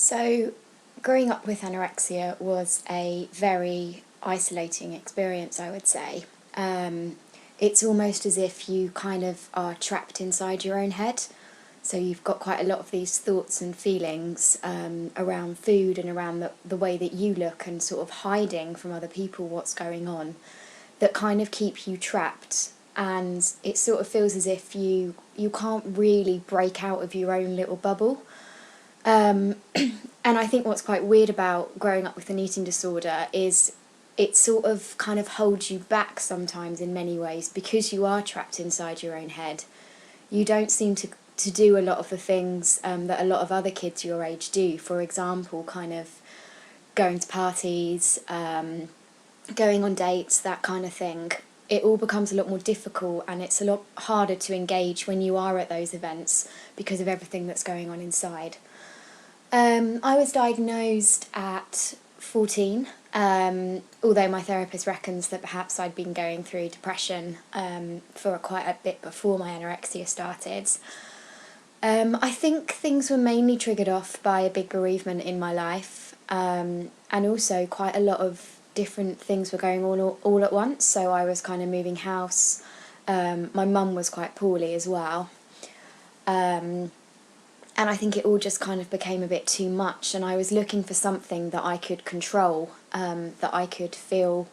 So, growing up with anorexia was a very isolating experience, I would say. It's almost as if you kind of are trapped inside your own head. So you've got quite a lot of these thoughts and feelings around food and around the way that you look and sort of hiding from other people what's going on that kind of keep you trapped. And it sort of feels as if you can't really break out of your own little bubble. And I think what's quite weird about growing up with an eating disorder is it sort of kind of holds you back sometimes in many ways because you are trapped inside your own head. You don't seem to do a lot of the things that a lot of other kids your age do. For example, kind of going to parties, going on dates, that kind of thing. It all becomes a lot more difficult and it's a lot harder to engage when you are at those events because of everything that's going on inside. I was diagnosed at 14, although my therapist reckons that perhaps I'd been going through depression for quite a bit before my anorexia started. I think things were mainly triggered off by a big bereavement in my life, and also quite a lot of different things were going on all at once. So I was kind of moving house. My mum was quite poorly as well. And I think it all just kind of became a bit too much, and I was looking for something that I could control, that I could feel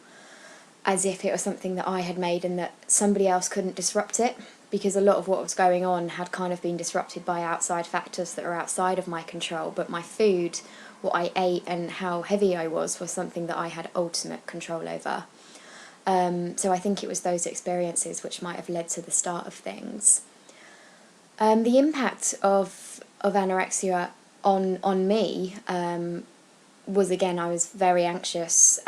as if it was something that I had made and that somebody else couldn't disrupt it, because a lot of what was going on had kind of been disrupted by outside factors that are outside of my control, but my food, what I ate and how heavy I was something that I had ultimate control over. So I think it was those experiences which might have led to the start of things. The impact of anorexia on me was, again, I was very anxious,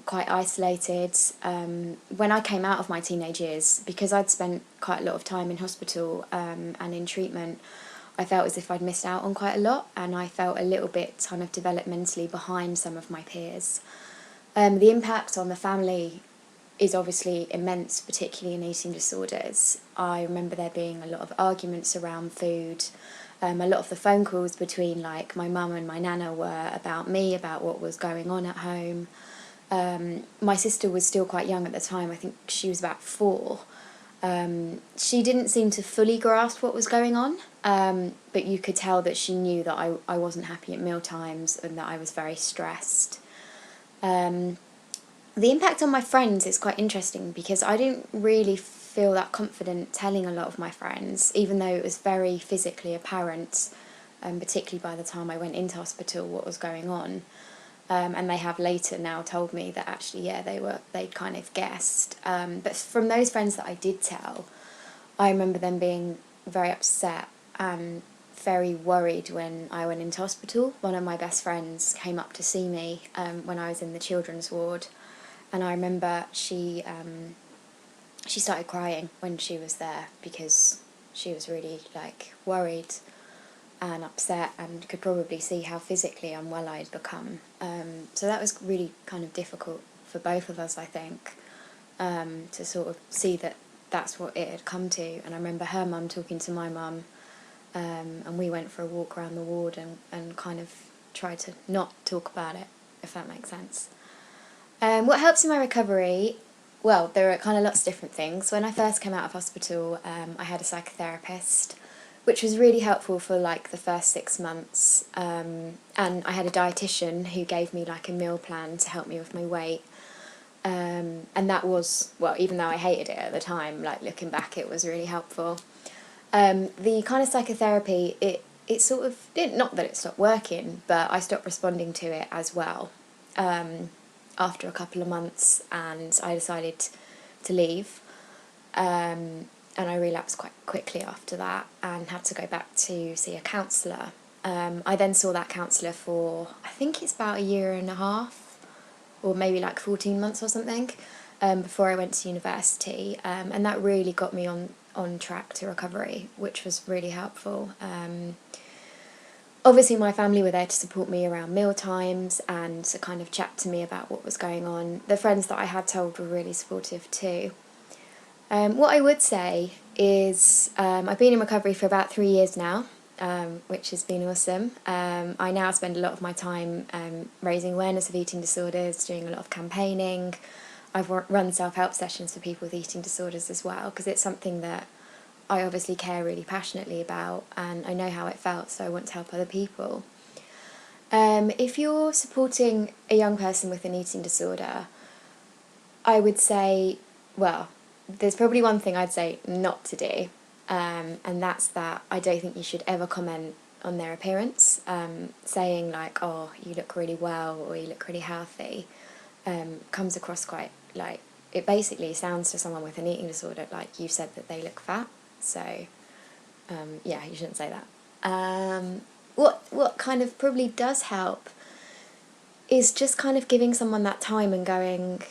quite isolated. When I came out of my teenage years, because I'd spent quite a lot of time in hospital and in treatment, I felt as if I'd missed out on quite a lot, and I felt a little bit kind of developmentally behind some of my peers. The impact on the family is obviously immense, particularly in eating disorders. I remember there being a lot of arguments around food. A lot of the phone calls between like my mum and my nana were about me, about what was going on at home. My sister was still quite young at the time. I think she was about 4. She didn't seem to fully grasp what was going on, but you could tell that she knew that I wasn't happy at meal times and that I was very stressed. The impact on my friends is quite interesting because I didn't really feel that confident telling a lot of my friends, even though it was very physically apparent, particularly by the time I went into hospital, what was going on. And they have later now told me that actually, yeah, they'd kind of guessed. But from those friends that I did tell, I remember them being very upset and very worried when I went into hospital. One of my best friends came up to see me when I was in the children's ward, and I remember she started crying when she was there because she was really like worried and upset and could probably see how physically unwell I'd become. So that was really kind of difficult for both of us, I think, to sort of see that that's what it had come to. And I remember her mum talking to my mum, and we went for a walk around the ward and kind of tried to not talk about it, if that makes sense. What helps in my recovery? Well, there are kind of lots of different things. When I first came out of hospital, I had a psychotherapist, which was really helpful for like the first 6 months. And I had a dietitian who gave me like a meal plan to help me with my weight. And that was, well, even though I hated it at the time, like looking back, it was really helpful. The kind of psychotherapy, it sort of didn't, not that it stopped working, but I stopped responding to it as well. After a couple of months, and I decided to leave, and I relapsed quite quickly after that and had to go back to see a counsellor. I then saw that counsellor for, I think it's about 1.5 years, or maybe like 14 months or something, before I went to university, and that really got me on track to recovery, which was really helpful. Obviously my family were there to support me around meal times and to kind of chat to me about what was going on. The friends that I had told were really supportive too. What I would say is I've been in recovery for about 3 years now. which has been awesome. I now spend a lot of my time raising awareness of eating disorders, doing a lot of campaigning. I've run self-help sessions for people with eating disorders as well, because it's something that I obviously care really passionately about, and I know how it felt, so I want to help other people. If you're supporting a young person with an eating disorder, I would say, well, there's probably one thing I'd say not to do, and that's that I don't think you should ever comment on their appearance, saying like, oh, you look really well, or you look really healthy, comes across quite like, it basically sounds to someone with an eating disorder like you said that they look fat, so yeah, you shouldn't say that. What kind of probably does help is just kind of giving someone that time and going,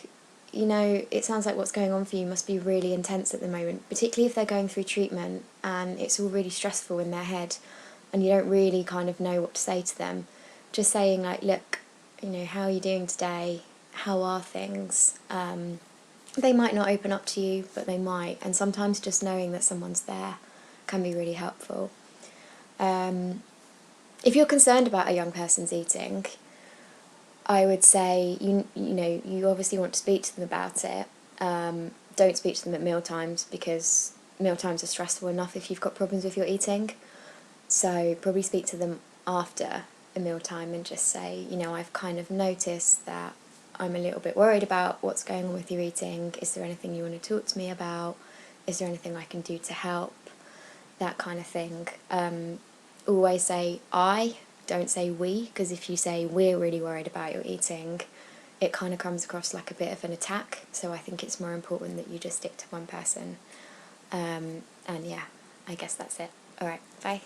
you know, it sounds like what's going on for you must be really intense at the moment, particularly if they're going through treatment and it's all really stressful in their head and you don't really kind of know what to say to them. Just saying like, look, you know, how are you doing today? How are things? They might not open up to you, but they might, and sometimes just knowing that someone's there can be really helpful. If you're concerned about a young person's eating, I would say you know, you obviously want to speak to them about it. Don't speak to them at meal times, because meal times are stressful enough if you've got problems with your eating. So probably speak to them after a meal time and just say, you know, I've kind of noticed that I'm a little bit worried about what's going on with your eating. Is there anything you want to talk to me about? Is there anything I can do to help? That kind of thing. Always say I, don't say we, because if you say we're really worried about your eating, it kind of comes across like a bit of an attack. So I think it's more important that you just stick to one person. And yeah, I guess that's it. Alright, bye.